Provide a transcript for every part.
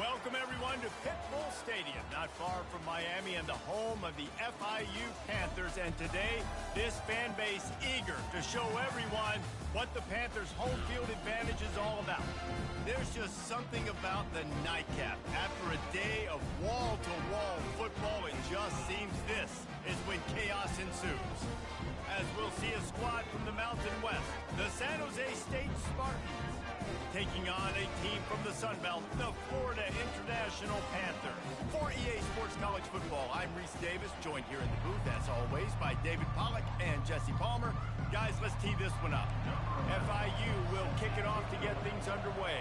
Welcome, everyone, to Pitbull Stadium, not far from Miami and the home of the FIU Panthers. And today, this fan base eager to show everyone what the Panthers' home field advantage is all about. There's just something about the nightcap. After a day of wall-to-wall football, it just seems this is when chaos ensues. As we'll see a squad from the Mountain West, the San Jose State Spartans, taking on a team from the Sun Belt, the Florida International Panthers. For EA Sports College Football, I'm Reese Davis, joined here in the booth, as always, by David Pollack and Jesse Palmer. Guys, let's tee this one up. FIU will kick it off to get things underway.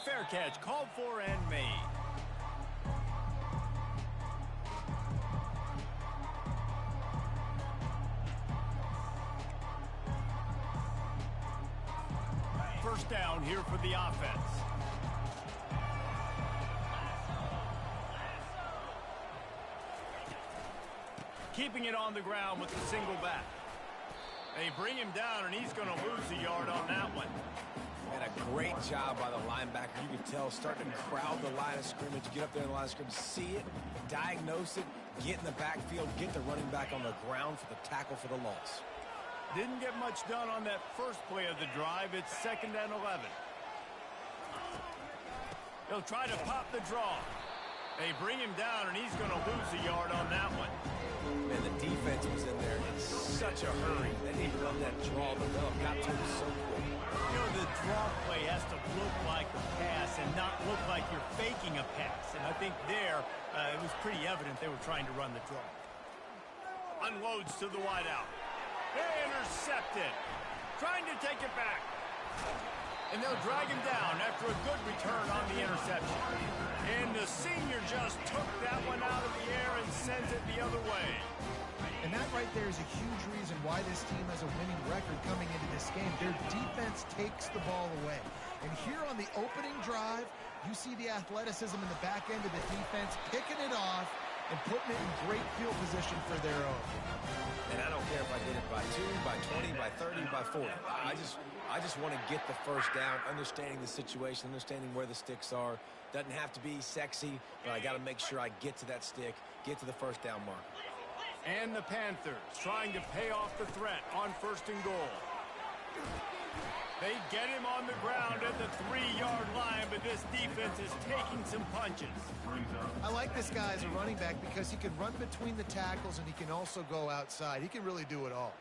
Fair catch, called for and made. First down here for the offense. Keeping it on the ground with the single back. They bring him down, and he's going to lose a yard on that one. And a great job by the linebacker. You can tell, starting to crowd the line of scrimmage, get up there in the line of scrimmage, see it, diagnose it, get in the backfield, get the running back on the ground for the tackle for the loss. Didn't get much done on that first play of the drive. It's 2nd and 11. He'll try to pop the draw. They bring him down, and he's going to lose a yard on that one. Man, the defense was in there in such a hurry. They didn't let that draw develop. Got to it so quick. You know, the draw play has to look like a pass and not look like you're faking a pass. And I think there, it was pretty evident they were trying to run the draw. Unloads to the wideout. Intercepted. Trying to take it back. And they'll drag him down after a good return on the interception. And the senior just took that one out of the air and sends it the other way. And that right there is a huge reason why this team has a winning record coming into this game. Their defense takes the ball away. And here on the opening drive, you see the athleticism in the back end of the defense, picking it off and putting it in great field position for their own. And I don't care if I get it by 2, by 20, by 30, by 40. I just want to get the first down, understanding the situation, understanding where the sticks are. Doesn't have to be sexy, but I got to make sure I get to that stick, get to the first down mark. And the Panthers trying to pay off the threat on 1st and goal. They get him on the ground at the 3-yard line, but this defense is taking some punches. I like this guy as a running back because he can run between the tackles and he can also go outside. He can really do it all.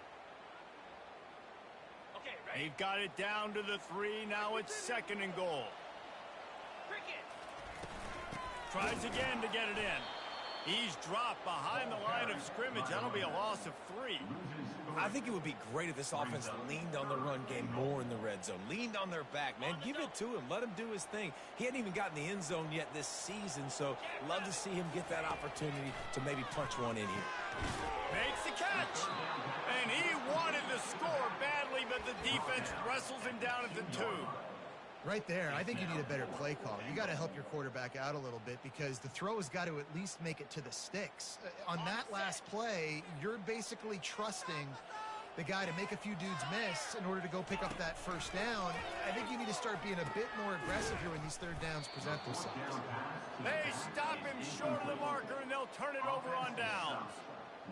Okay, ready? They've got it down to the 3. Now it's 2nd and goal. Tries again to get it in. He's dropped behind the line of scrimmage. That'll be a loss of 3. I think it would be great if this offense leaned on the run game more in the red zone. Leaned on their back, man. Give it to him. Let him do his thing. He hadn't even gotten the end zone yet this season, so love to see him get that opportunity to maybe punch one in here. Makes the catch. And he wanted to score badly, but the defense wrestles him down at the 2. Right there, I think you need a better play call. You got to help your quarterback out a little bit because the throw has got to at least make it to the sticks. On that last play, you're basically trusting the guy to make a few dudes miss in order to go pick up that first down. I think you need to start being a bit more aggressive here when these third downs present themselves. They stop him short of the marker, and they'll turn it over on downs.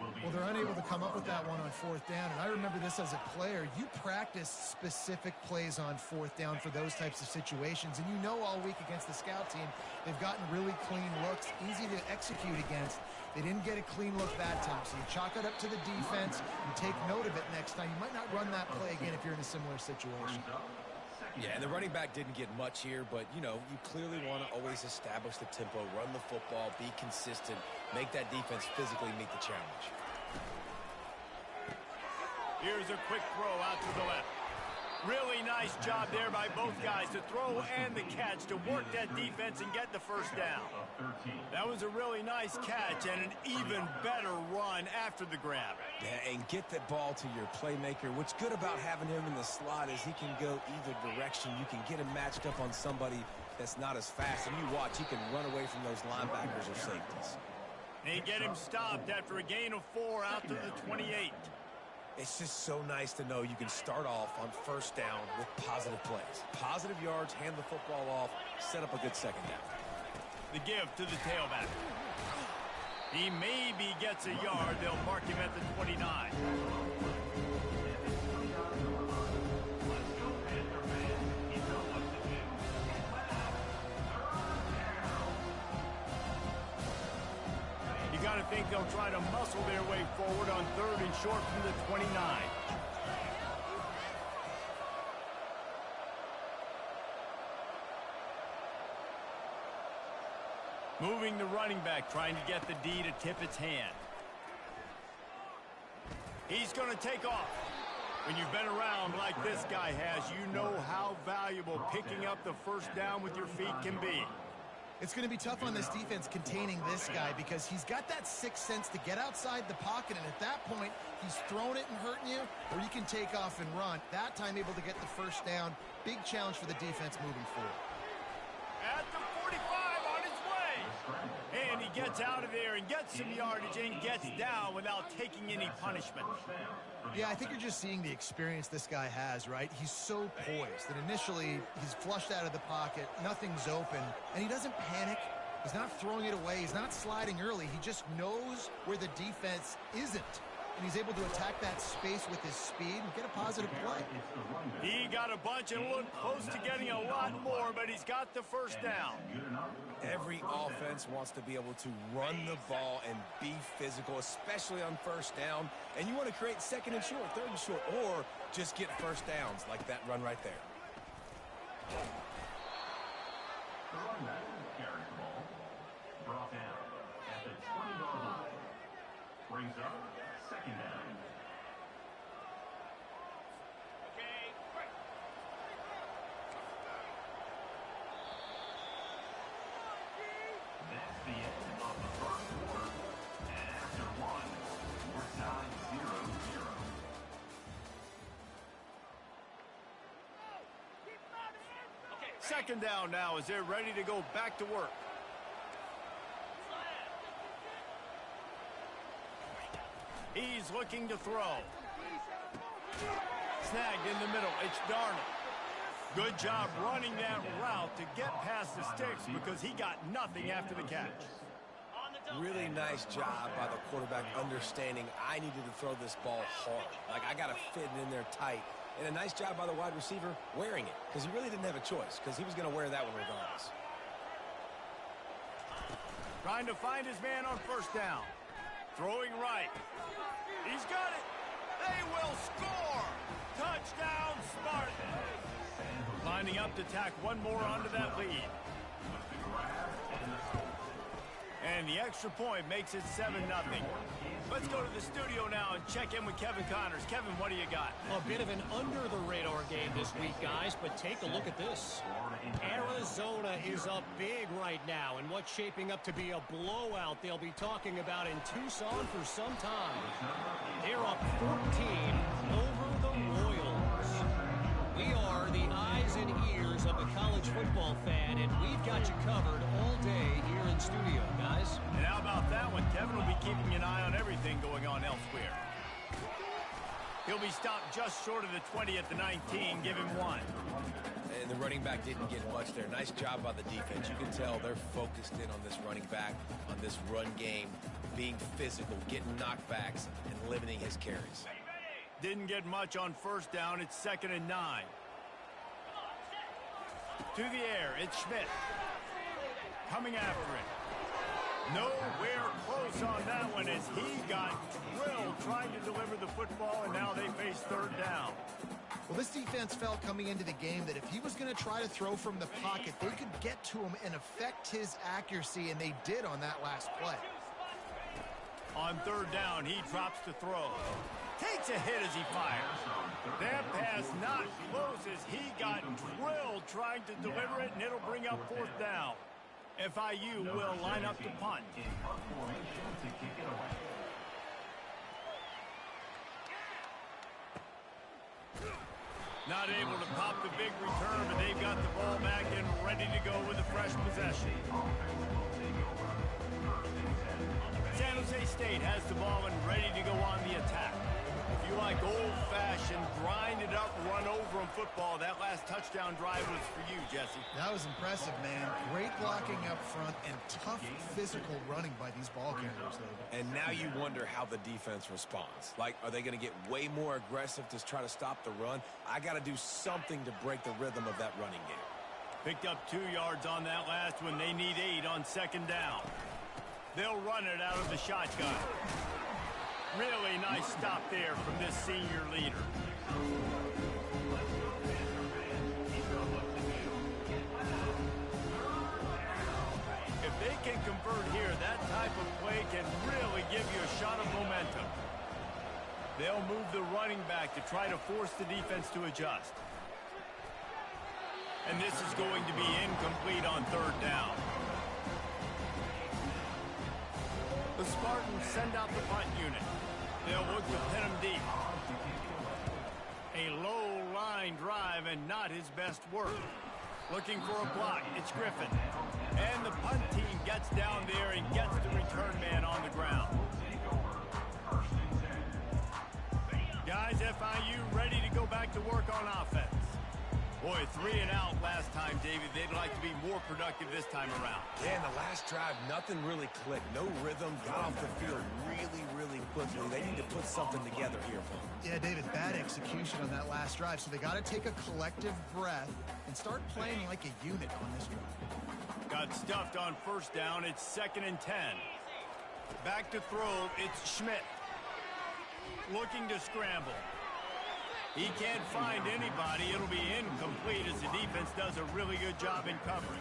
Well, they're unable to come up with that one on 4th down, and I remember this as a player. You practice specific plays on 4th down for those types of situations, and you know all week against the scout team, they've gotten really clean looks, easy to execute against. They didn't get a clean look that time, so you chalk it up to the defense and take note of it next time. You might not run that play again if you're in a similar situation. Yeah, and the running back didn't get much here, but, you know, you clearly want to always establish the tempo, run the football, be consistent, make that defense physically meet the challenge. Here's a quick throw out to the left. Really nice job there by both guys to throw and the catch to work that defense and get the first down. That was a really nice catch and an even better run after the grab. Yeah, and get that ball to your playmaker. What's good about having him in the slot is he can go either direction. You can get him matched up on somebody that's not as fast, and you watch, he can run away from those linebackers or safeties. They get him stopped after a gain of 4 out to the 28. It's just so nice to know you can start off on first down with positive plays. Positive yards, hand the football off, set up a good second down. The give to the tailback. He maybe gets a yard. They'll mark him at the 29. You got to think they'll try to muscle their way forward on 3rd and short from the 29. Moving the running back, trying to get the D to tip its hand. He's going to take off. When you've been around like this guy has, you know how valuable picking up the first down with your feet can be. It's going to be tough on this defense containing this guy because he's got that sixth sense to get outside the pocket, and at that point, he's throwing it and hurting you, or you can take off and run. That time able to get the first down. Big challenge for the defense moving forward. At the 45 on his way. And he gets out of there and gets some yardage and gets down without taking any punishment. Yeah, I think you're just seeing the experience this guy has, right? He's so poised that initially he's flushed out of the pocket, nothing's open, and he doesn't panic. He's not throwing it away. He's not sliding early. He just knows where the defense isn't, and he's able to attack that space with his speed and get a positive play. He got a bunch and looked close to getting a lot more, but he's got the first down. Every offense wants to be able to run the ball and be physical, especially on first down. And you want to create 2nd and short, 3rd and short, or just get first downs like that run right there. The running back carries the ball. Brought down at the 20-yard line. Brings up 2nd down. That's the end of the first quarter. And after one, we're tied 0-0. Second down now as they're ready to go back to work. He's looking to throw. Snagged in the middle. It's Darnold. Good job running that route to get past the sticks because he got nothing after the catch. Really nice job by the quarterback understanding I needed to throw this ball hard. Like, I got to fit it in there tight. And a nice job by the wide receiver wearing it because he really didn't have a choice because he was going to wear that one regardless. Trying to find his man on first down. Throwing right. He's got it. They will score. Touchdown, Spartans. Lining up to tack one more onto that lead. And the extra point makes it 7-0. Let's go to the studio now and check in with Kevin Connors. Kevin, what do you got? A bit of an under-the-radar game this week, guys, but take a look at this. Arizona is up big right now, and what's shaping up to be a blowout they'll be talking about in Tucson for some time. They're up 14 over the Royals. We are the eyes and ears of the college football fan, and we've got you covered all day here in studio, guys. And how about that one? Kevin will be keeping an eye on everything going on elsewhere. He'll be stopped just short of the 20 at the 19. Give him one. And the running back didn't get much there. Nice job by the defense. You can tell they're focused in on this running back, on this run game, being physical, getting knockbacks, and limiting his carries. Didn't get much on first down. It's 2nd and 9. To the air, it's Schmidt. Coming after it. Nowhere close on that one as he got drilled trying to deliver the football, and now they face 3rd down. Well, this defense felt coming into the game that if he was going to try to throw from the pocket, they could get to him and affect his accuracy, and they did on that last play. On 3rd down, he drops to throw. Takes a hit as he fires. That pass not close as he got drilled trying to deliver it, and it'll bring up 4th down. FIU will line up to punt. Not able to pop the big return, but they've got the ball back and ready to go with a fresh possession. San Jose State has the ball and ready to go on the attack. If you like old-fashioned, grind-it-up, run-over-'em football, that last touchdown drive was for you, Jesse. That was impressive, man. Great blocking up front and tough physical running by these ball carriers, though. And now you wonder how the defense responds. Like, are they going to get way more aggressive to try to stop the run? I got to do something to break the rhythm of that running game. Picked up 2 yards on that last one. They need 8 on second down. They'll run it out of the shotgun. Really nice stop there from this senior leader. If they can convert here, that type of play can really give you a shot of momentum. They'll move the running back to try to force the defense to adjust. And this is going to be incomplete on third down. The Spartans send out the punt unit. They'll look to pin him deep. A low-line drive and not his best work. Looking for a block. It's Griffin. And the punt team gets down there and gets the return man on the ground. Guys, FIU ready to go back to work on offense. Boy, 3 and out last time, David. They'd like to be more productive this time around. Yeah, in the last drive, nothing really clicked. No rhythm. Got off the field really quickly. They need to put something together here for them. Yeah, David, bad execution on that last drive. So they got to take a collective breath and start playing like a unit on this drive. Got stuffed on first down. It's 2nd and 10. Back to throw. It's Schmidt. Looking to scramble. He can't find anybody. It'll be incomplete as the defense does a really good job in coverage.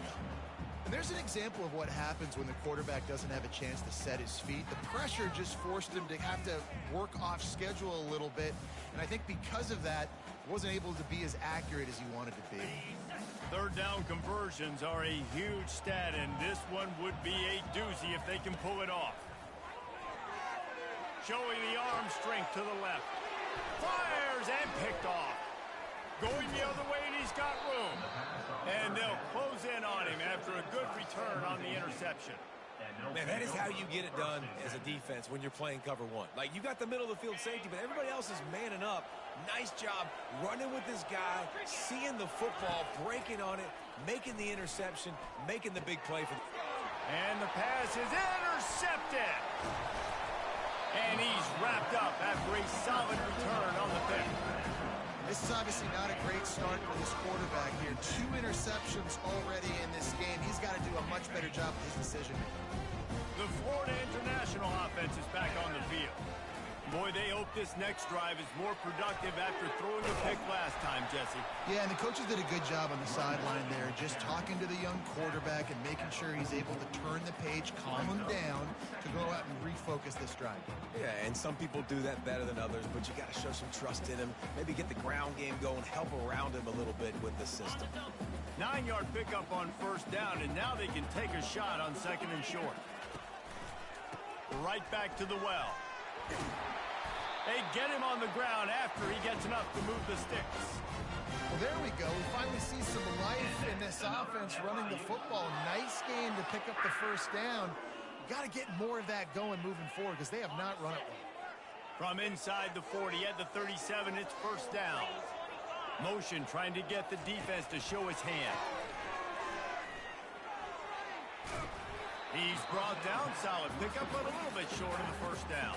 And there's an example of what happens when the quarterback doesn't have a chance to set his feet. The pressure just forced him to have to work off schedule a little bit. And I think because of that, wasn't able to be as accurate as he wanted to be. Third down conversions are a huge stat, and this one would be a doozy if they can pull it off. Showing the arm strength to the left. Fires and picked off. Going the other way, and he's got room. And they'll close in on him after a good return on the interception. Man, that is how you get it done as a defense when you're playing cover one. Like, you got the middle of the field safety, but everybody else is manning up. Nice job running with this guy, seeing the football, breaking on it, making the interception, making the big play for the... And the pass is intercepted. And he's wrapped up after a solid return on the pick. This is obviously not a great start for this quarterback here. 2 interceptions already in this game. He's got to do a much better job with his decision-making. The Florida International offense is back on the field. Boy, they hope this next drive is more productive after throwing a pick last time, Jesse. Yeah, and the coaches did a good job on the sideline there, just talking to the young quarterback and making sure he's able to turn the page, calm him down to go out and refocus this drive. Yeah, and some people do that better than others, but you got to show some trust in him. Maybe get the ground game going, help around him a little bit with the system. 9-yard pickup on first down, and now they can take a shot on 2nd and short. Right back to the well. They get him on the ground after he gets enough to move the sticks. Well, there we go. We finally see some life in this offense running the football. Nice game to pick up the first down. Got to get more of that going moving forward because they have not run it well. From inside the 40 at the 37, it's first down. Motion trying to get the defense to show his hand. He's brought down solid. Pick up a little bit short of the first down.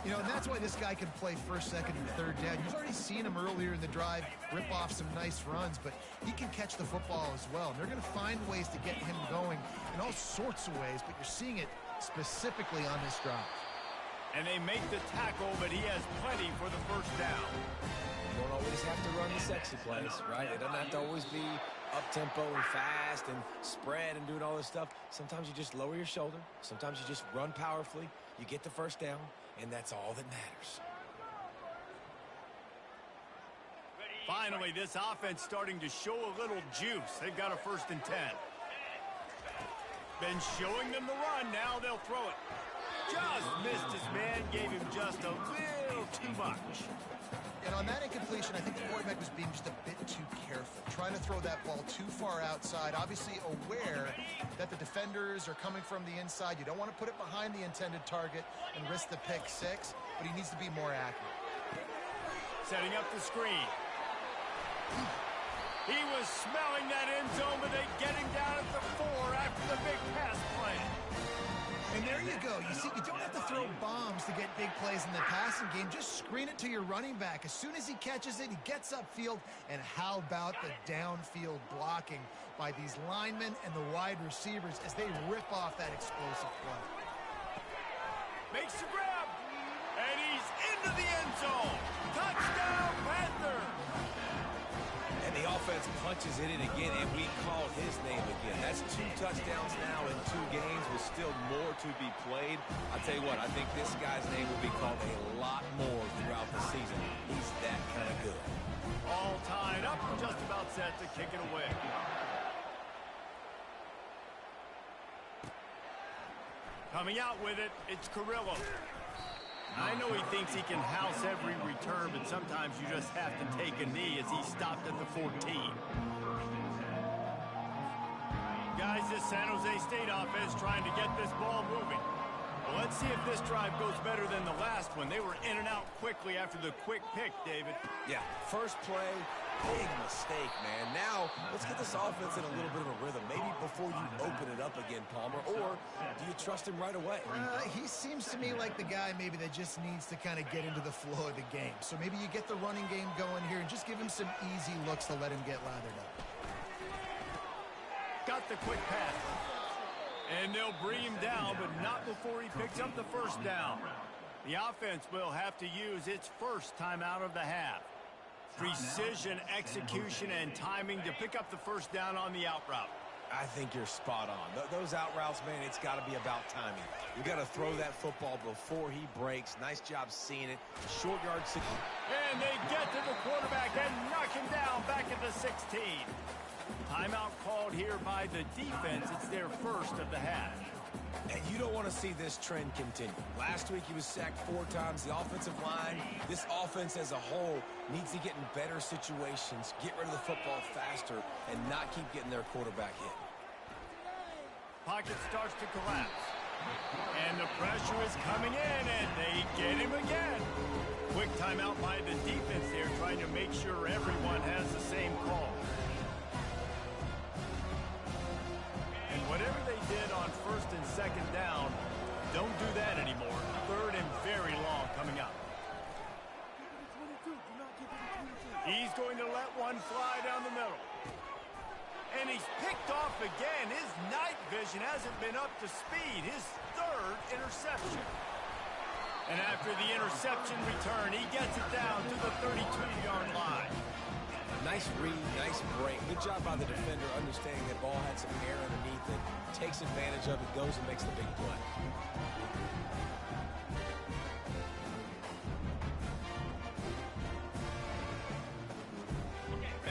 You know, and that's why this guy can play first, second, and third down. You've already seen him earlier in the drive rip off some nice runs, but he can catch the football as well. And they're going to find ways to get him going in all sorts of ways, but you're seeing it specifically on this drive. And they make the tackle, but he has plenty for the first down. You don't always have to run the sexy plays, right? It doesn't have to always be up-tempo and fast and spread and doing all this stuff. Sometimes you just lower your shoulder. Sometimes you just run powerfully. You get the first down, and that's all that matters. Finally, this offense starting to show a little juice. They've got a 1st and 10. Been showing them the run. Now they'll throw it. Just missed his man. Gave him just a little too much. And on that incompletion, I think the quarterback was being just a bit too careful, trying to throw that ball too far outside, obviously aware that the defenders are coming from the inside. You don't want to put it behind the intended target and risk the pick 6, but he needs to be more accurate. setting up the screen. He was smelling that end zone, but they get him down at the 4 after the big pass play. And there you go. You see, you don't have to throw bombs to get big plays in the passing game. Just screen it to your running back. As soon as he catches it, he gets upfield. And how about the downfield blocking by these linemen and the wide receivers as they rip off that explosive play. Makes the grab, and he's into the end zone. Touchdown, Panthers! And the offense punches it in again, and we call his name again. That's 2 touchdowns now in 2 games with still more to be played. I'll tell you what, I think this guy's name will be called a lot more throughout the season. He's that kind of good. All tied up, just about set to kick it away. Coming out with it, it's Carrillo. I know he thinks he can house every return, but sometimes you just have to take a knee as he stopped at the 14. Guys, this San Jose State offense trying to get this ball moving. Well, let's see if this drive goes better than the last one. They were in and out quickly after the quick pick, David. Yeah, first play, big mistake, man. Now, let's get this offense in a little bit of a rhythm. Maybe before you open it up again, Palmer, or do you trust him right away? He seems to me like the guy maybe that just needs to kind of get into the flow of the game. So maybe you get the running game going here and just give him some easy looks to let him get lathered up. Got the quick pass. And they'll bring him down, but not before he picks up the first down. The offense will have to use its first timeout of the half. Precision, execution, and timing to pick up the first down on the out route. I think you're spot on. Those out routes, man, it's got to be about timing. You got to throw that football before he breaks. Nice job seeing it. Short yard. And they get to the quarterback and knock him down back at the 16. Timeout called here by the defense. It's their first of the half. And you don't want to see this trend continue. Last week he was sacked 4 times. The offensive line, this offense as a whole, needs to get in better situations, get rid of the football faster, and not keep getting their quarterback hit. Pocket starts to collapse. And the pressure is coming in, and they get him again. Quick timeout by the defense there, trying to make sure everyone has the same call. And whatever they did on first and second down, don't do that anymore. Third and very long coming up. He's going to let one fly down the middle. And he's picked off again. His night vision hasn't been up to speed. His 3rd interception. And after the interception return, he gets it down to the 32-yard line. Nice read, nice break. Good job by the defender understanding that ball had some air underneath it, takes advantage of it, goes and makes the big play.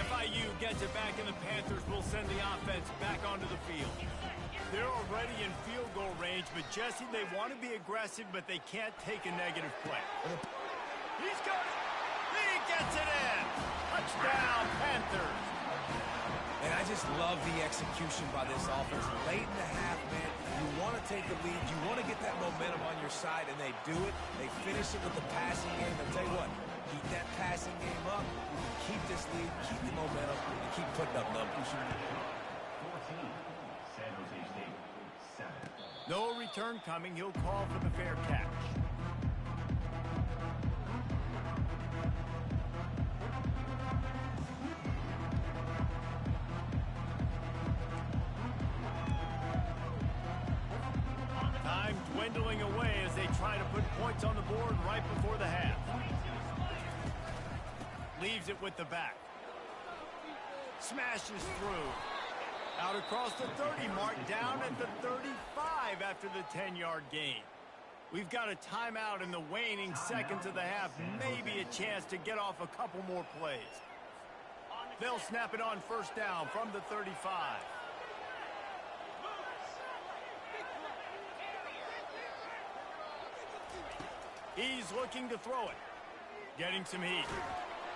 FIU gets it back, and the Panthers will send the offense back onto the field. They're already in field goal range, but Jesse, they want to be aggressive, but they can't take a negative play. He's got it. He gets it in. Touchdown, Panthers. And I just love the execution by this offense. Late in the half, man, you want to take the lead. You want to get that momentum on your side, and they do it. They finish it with the passing game. I'll tell you what, keep that passing game up. Keep this lead, keep the momentum, and keep putting up numbers. 14, San Jose State, 7. No return coming. He'll call for the fair catch. Time dwindling away as they try to put points on the board right before the half. Leaves it with the back. Smashes through. Out across the 30 mark, down at the 35 after the 10-yard gain. We've got a timeout in the waning seconds of the half. Maybe a chance to get off a couple more plays. They'll snap it on first down from the 35. He's looking to throw it. Getting some heat.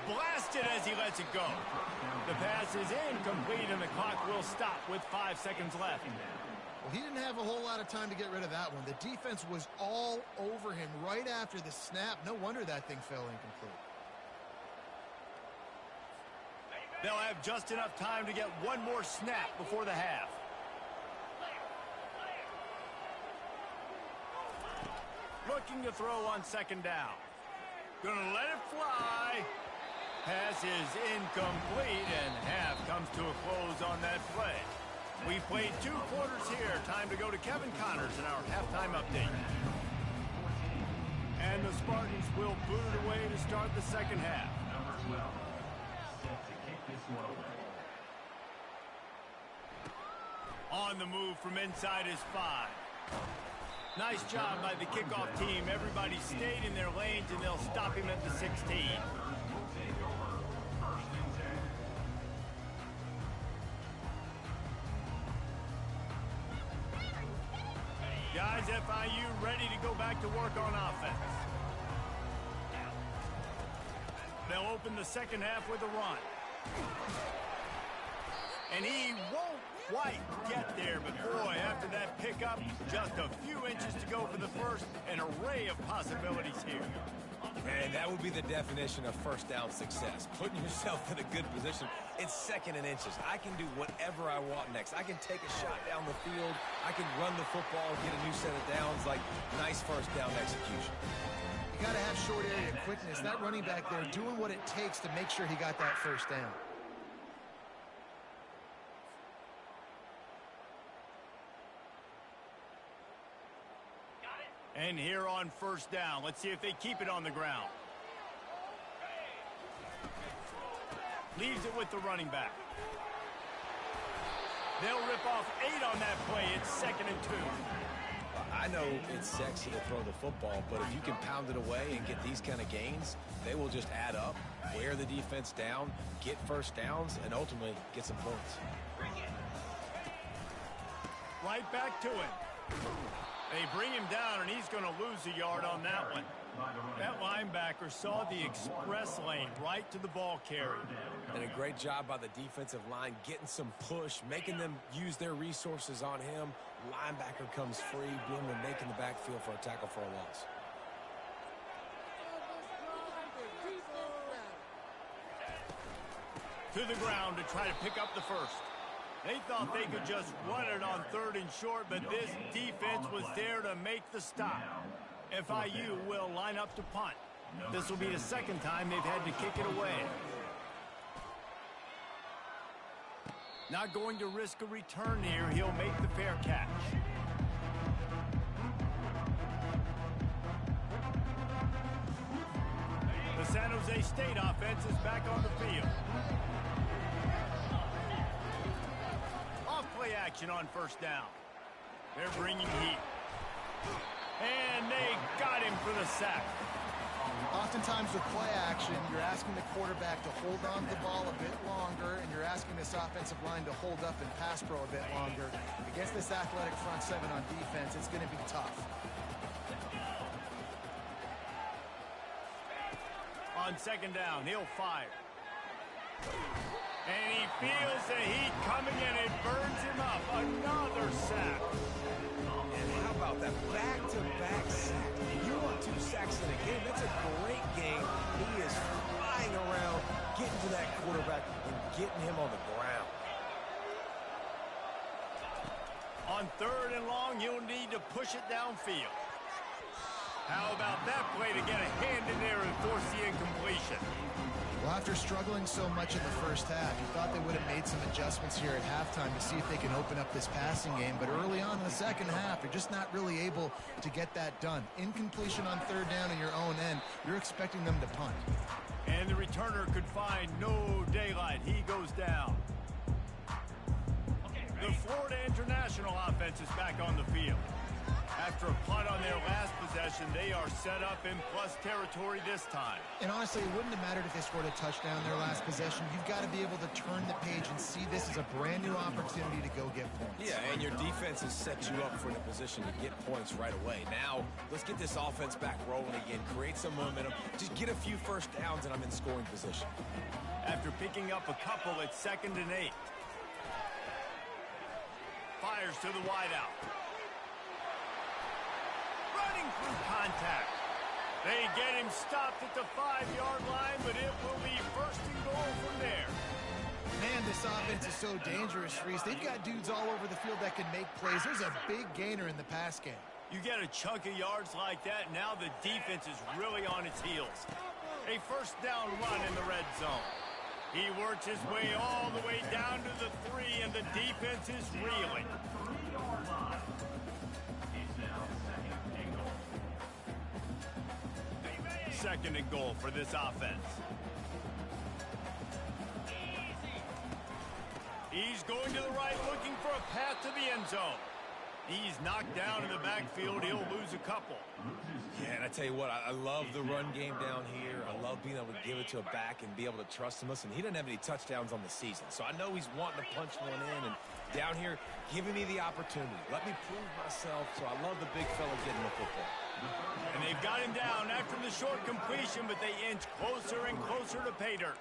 Blasted as he lets it go. The pass is incomplete, and the clock will stop with 5 seconds left. Well, he didn't have a whole lot of time to get rid of that one. The defense was all over him right after the snap. No wonder that thing fell incomplete. They'll have just enough time to get one more snap before the half. Looking to throw on second down. Gonna let it fly. Pass is incomplete, and half comes to a close on that play. We played 2 quarters here. Time to go to Kevin Connors in our halftime update. And the Spartans will boot it away to start the second half. Number 12, set to kick this one away. On the move from inside is 5. Nice job by the kickoff team. Everybody stayed in their lanes, and they'll stop him at the 16. Guys, FIU ready to go back to work on offense. They'll open the second half with a run. And he won't quite get there, but boy, after that pickup, just a few inches to go for the first. An array of possibilities here. Man, that would be the definition of first down success. Putting yourself in a good position. It's second and inches. I can do whatever I want next. I can take a shot down the field. I can run the football, get a new set of downs. Like, nice first down execution. You got to have short area quickness. That running back there doing what it takes to make sure he got that first down. And here on first down, let's see if they keep it on the ground. Leaves it with the running back. They'll rip off 8 on that play. It's 2nd and 2. I know it's sexy to throw the football, but if you can pound it away and get these kind of gains, they will just add up, wear the defense down, get first downs, and ultimately get some points. Right back to him. They bring him down, and he's going to lose a yard on that one. That linebacker saw the express lane right to the ball carrier. And a great job by the defensive line getting some push, making them use their resources on him. Linebacker comes free, Bloomer making the backfield for a tackle for a loss. To the ground to try to pick up the first. They thought they could just run it on 3rd and short, but this defense was there to make the stop. FIU will line up to punt. This will be the 2nd time they've had to kick it away. Not going to risk a return here. He'll make the fair catch. The San Jose State offense is back on the field. Off-play action on first down. They're bringing heat. And they got him for the sack. Oftentimes with play action, you're asking the quarterback to hold on to the ball a bit longer, and you're asking this offensive line to hold up and pass pro a bit longer. Against this athletic front 7 on defense, it's going to be tough. On 2nd down, he'll fire. And he feels the heat coming, and it burns him up. Another sack. And how about that back-to-back sack? You want 2 sacks in a game, that's a great game. He is flying around, getting to that quarterback and getting him on the ground. On 3rd and long, you'll need to push it downfield. How about that play to get a hand in there and force the incompletion? Well, after struggling so much in the first half, you thought they would have made some adjustments here at halftime to see if they can open up this passing game. But early on in the second half, you're just not really able to get that done. Incompletion on 3rd down in your own end, you're expecting them to punt. And the returner could find no daylight. He goes down. The Florida International offense is back on the field. After a punt on their last possession, they are set up in plus territory this time. And honestly, it wouldn't have mattered if they scored a touchdown their last possession. You've got to be able to turn the page and see this as a brand new opportunity to go get points. Yeah, and your defense has set you up for the position to get points right away. Now, let's get this offense back rolling again, create some momentum, just get a few first downs, and I'm in scoring position. After picking up a couple, it's 2nd and 8. Fires to the wideout. Running through contact. They get him stopped at the 5-yard line, but it will be 1st and goal from there. defense is so dangerous, Reese. They've got dudes all over the field that can make plays. There's a big gainer in the pass game. You get a chunk of yards like that, now the defense is really on its heels. A first down run in the red zone. He works his way all the way down to the 3, and the defense is reeling. Second and goal for this offense. He's going to the right, looking for a path to the end zone. He's knocked down in the backfield. He'll lose a couple. Yeah, and I tell you what, I love the run game down here. I love being able to give it to a back and be able to trust him. Listen, he doesn't have any touchdowns on the season, so I know he's wanting to punch one in. And down here, giving me the opportunity. Let me prove myself, so I love the big fella getting the football. And they've got him down after the short completion, but they inch closer and closer to pay dirt.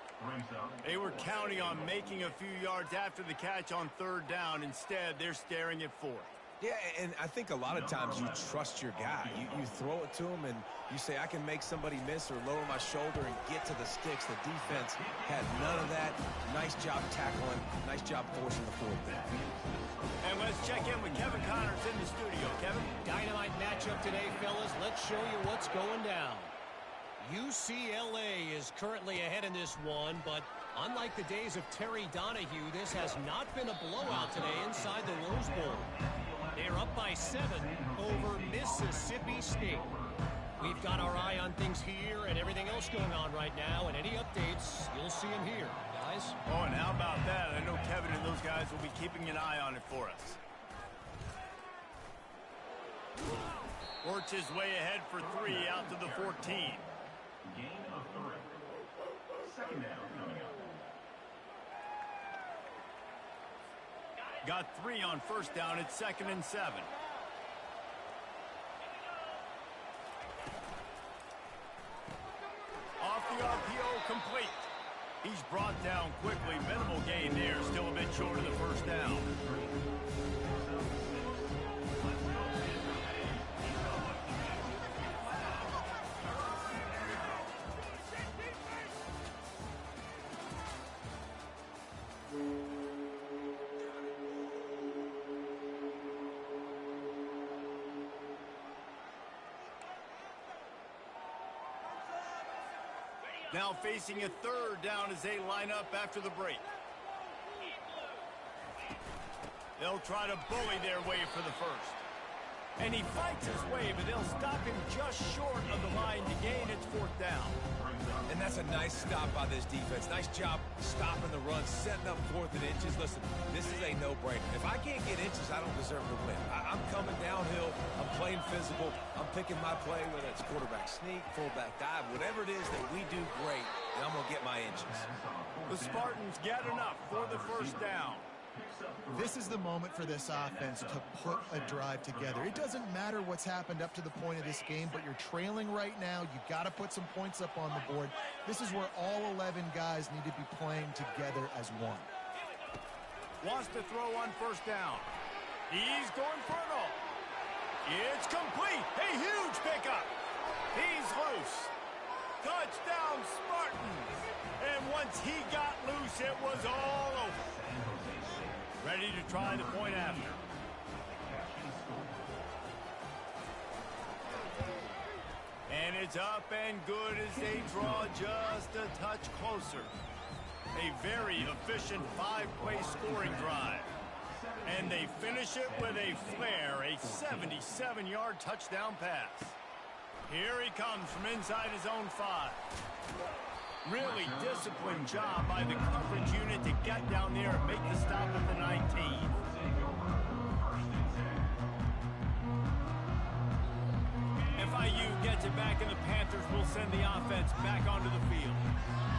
They were counting on making a few yards after the catch on third down. Instead, they're staring at fourth. Yeah, and I think a lot of times you trust your guy. You throw it to him, and you say, I can make somebody miss or lower my shoulder and get to the sticks. The defense had none of that. Nice job tackling. Nice job forcing the fourth down. And let's check in with Kevin Connors in the studio. Kevin? Dynamite matchup today, fellas. Let's show you what's going down. UCLA is currently ahead in this one, but unlike the days of Terry Donahue, this has not been a blowout today inside the Rose Bowl. They're up by 7 over Mississippi State. We've got our eye on things here and everything else going on right now, and any updates, you'll see them here, guys. Oh, and how about that? I know Kevin and those guys will be keeping an eye on it for us. Works his way ahead for 3 out to the 14. Gain of 3. Second down coming up. Got 3 on first down. It's 2nd and 7. Off the RPO, complete. He's brought down quickly. Minimal gain there. Still a bit short of the first down. Now facing a third down as they line up after the break. They'll try to bully their way for the first. And he fights his way, but they'll stop him just short of the line to gain. It's 4th down. And that's a nice stop by this defense. Nice job stopping the run, setting up 4th and inches. Listen, this is a no-brainer. If I can't get inches, I don't deserve to win. I'm coming downhill. I'm playing physical. I'm picking my play, whether it's quarterback sneak, fullback dive, whatever it is that we do great, and I'm going to get my inches. The Spartans get enough for the first down. This is the moment for this offense to put a drive together. It doesn't matter what's happened up to the point of this game, but you're trailing right now. You got to put some points up on the board. This is where all 11 guys need to be playing together as one. Wants to throw on first down. He's going for it all. It's complete. A huge pickup. He's loose. Touchdown, Spartans. And once he got loose, it was all over. Ready to try the point after. And it's up and good as they draw just a touch closer. A very efficient 5-play scoring drive. And they finish it with a flair, a 77-yard touchdown pass. Here he comes from inside his own 5. Really disciplined job by the coverage unit to get down there and make the stop at the 19. FIU gets it back, and the Panthers will send the offense back onto the field.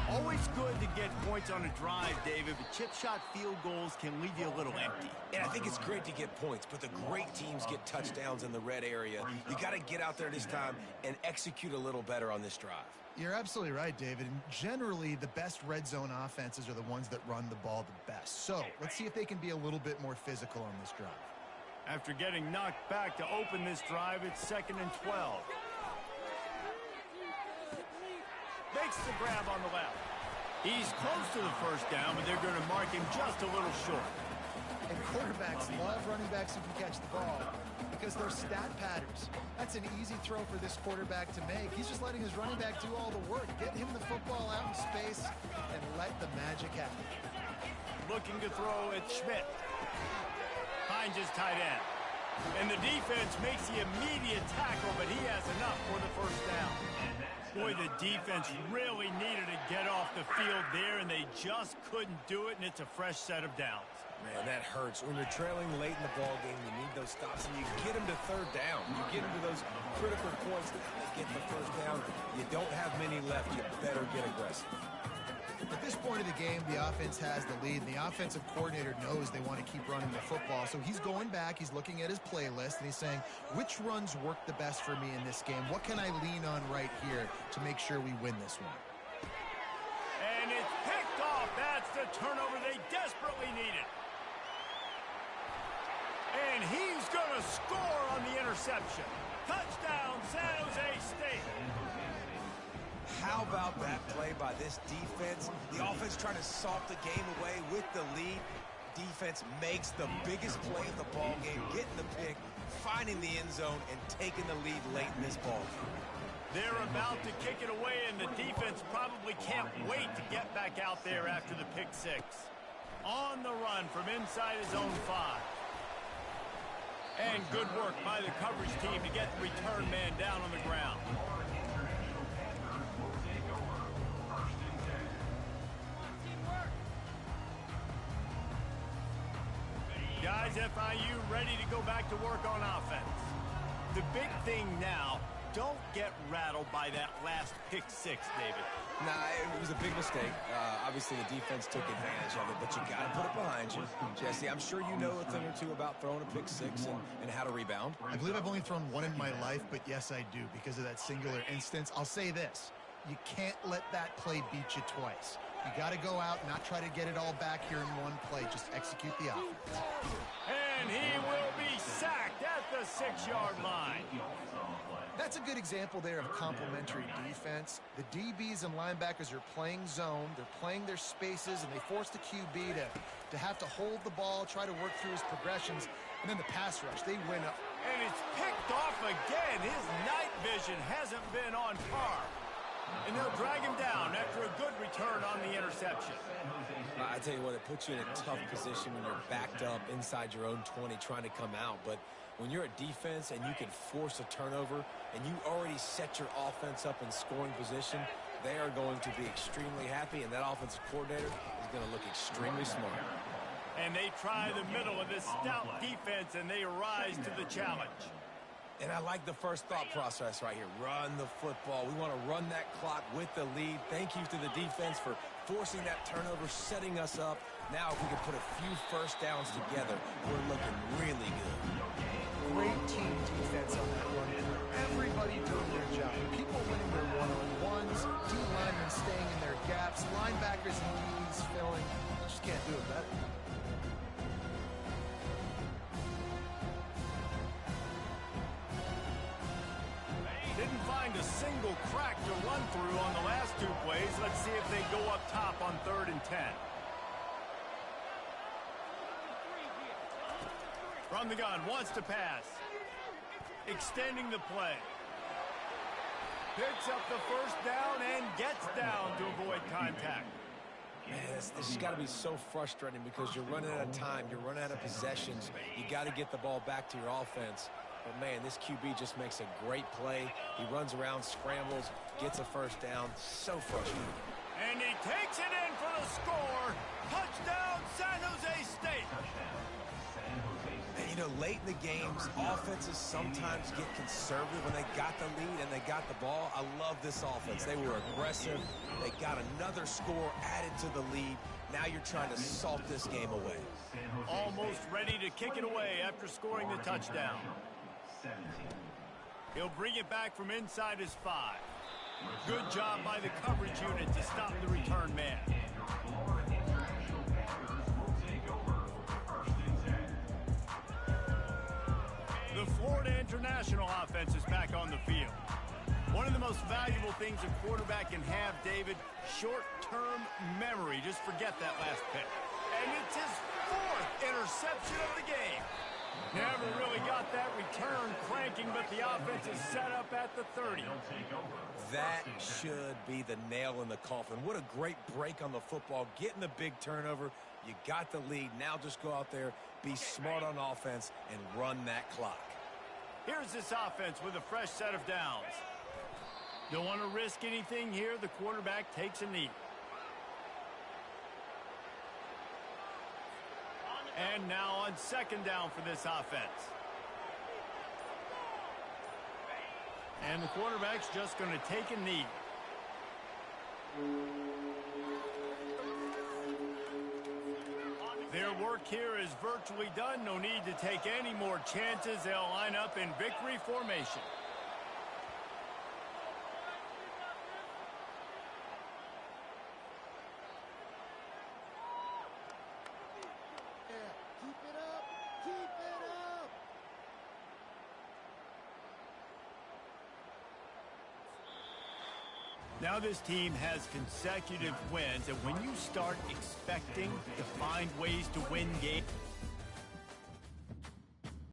Always good to get points on a drive, David, but chip shot field goals can leave you a little empty. And I think it's great to get points, but the great teams get touchdowns in the red area. You got to get out there this time and execute a little better on this drive. You're absolutely right, David. And generally, the best red zone offenses are the ones that run the ball the best. So let's see if they can be a little bit more physical on this drive. After getting knocked back to open this drive, it's 2nd and 12. Makes the grab on the left. He's close to the first down, but they're going to mark him just a little short. And quarterbacks love running backs who can catch the ball because they're stat patterns. That's an easy throw for this quarterback to make. He's just letting his running back do all the work. Get him the football out in space and let the magic happen. Looking to throw at Schmidt. Hines is tight end. And the defense makes the immediate tackle, but he has enough for the first down. Boy, the defense really needed to get off the field there, and they just couldn't do it, and it's a fresh set of downs. Man, that hurts. When you're trailing late in the ball game, you need those stops, and you get them to third down. You get them to those critical points that they get the first down. You don't have many left. You better get aggressive. At this point of the game, the offense has the lead, and the offensive coordinator knows they want to keep running the football. So he's going back, he's looking at his playlist, and he's saying, which runs work the best for me in this game? What can I lean on right here to make sure we win this one? And it's picked off. That's the turnover they desperately needed. And he's going to score on the interception. Touchdown, San Jose State. How about that play by this defense? The offense trying to salt the game away with the lead. Defense makes the biggest play of the ball game, getting the pick, finding the end zone, and taking the lead late in this ball game. They're about to kick it away, and the defense probably can't wait to get back out there after the pick six. On the run from inside his own 5. And good work by the coverage team to get the return man down on the ground. Guys, FIU ready to go back to work on offense. The big thing now, don't get rattled by that last pick six, David. Nah, it was a big mistake. Obviously, the defense took advantage of it, but you got to put it behind you. Jesse, I'm sure you know a thing or two about throwing a pick six and how to rebound. I believe I've only thrown one in my life, but yes, I do because of that singular instance. I'll say this. You can't let that play beat you twice. You got to go out and not try to get it all back here in one play. Just execute the offense. And he will be sacked at the 6-yard line. That's a good example there of complementary defense. The DBs and linebackers are playing zone. They're playing their spaces, and they force the QB to have to hold the ball, try to work through his progressions, and then the pass rush. They win up. And it's picked off again. His night vision hasn't been on par. And they'll drag him down after a good return on the interception. I tell you what, it puts you in a tough position when you're backed up inside your own 20 trying to come out. But when you're a defense and you can force a turnover and you already set your offense up in scoring position, they are going to be extremely happy, and that offensive coordinator is going to look extremely smart. And they try the middle of this stout defense, and they rise to the challenge. And I like the first thought process right here. Run the football. We want to run that clock with the lead. Thank you to the defense for forcing that turnover, setting us up. Now if we can put a few first downs together, we're looking really good. Great team defense on that run. Everybody doing their job. People winning their one-on-ones, D-linemen staying in their gaps, linebackers and DBs filling. Just can't do it better. Didn't find a single crack to run through on the last 2 plays. Let's see if they go up top on 3rd and 10. From the gun, wants to pass. Extending the play. Picks up the first down and gets down to avoid contact. Man, this has got to be so frustrating because you're running out of time. You're running out of possessions. You got to get the ball back to your offense. But, man, this QB just makes a great play. He runs around, scrambles, gets a first down. So frustrating. And he takes it in for the score. Touchdown, San Jose State. And, you know, late in the games, offenses sometimes get conservative when they got the lead and they got the ball. I love this offense. They were aggressive. They got another score added to the lead. Now you're trying to salt this game away. Almost ready to kick it away after scoring the touchdown. He'll bring it back from inside his 5. Good job by the coverage unit to stop the return man. The Florida International offense is back on the field. One of the most valuable things a quarterback can have, David, short-term memory. Just forget that last pick. And it's his 4th interception of the game. Never really got that return cranking, but the offense is set up at the 30. That should be the nail in the coffin. What a great break on the football. Getting the big turnover. You got the lead. Now just go out there, be smart on offense, and run that clock. Here's this offense with a fresh set of downs. Don't want to risk anything here. The quarterback takes a knee. And now on 2nd down for this offense. And the quarterback's just going to take a knee. Their work here is virtually done. No need to take any more chances. They'll line up in victory formation. Now this team has consecutive wins, and when you start expecting to find ways to win games,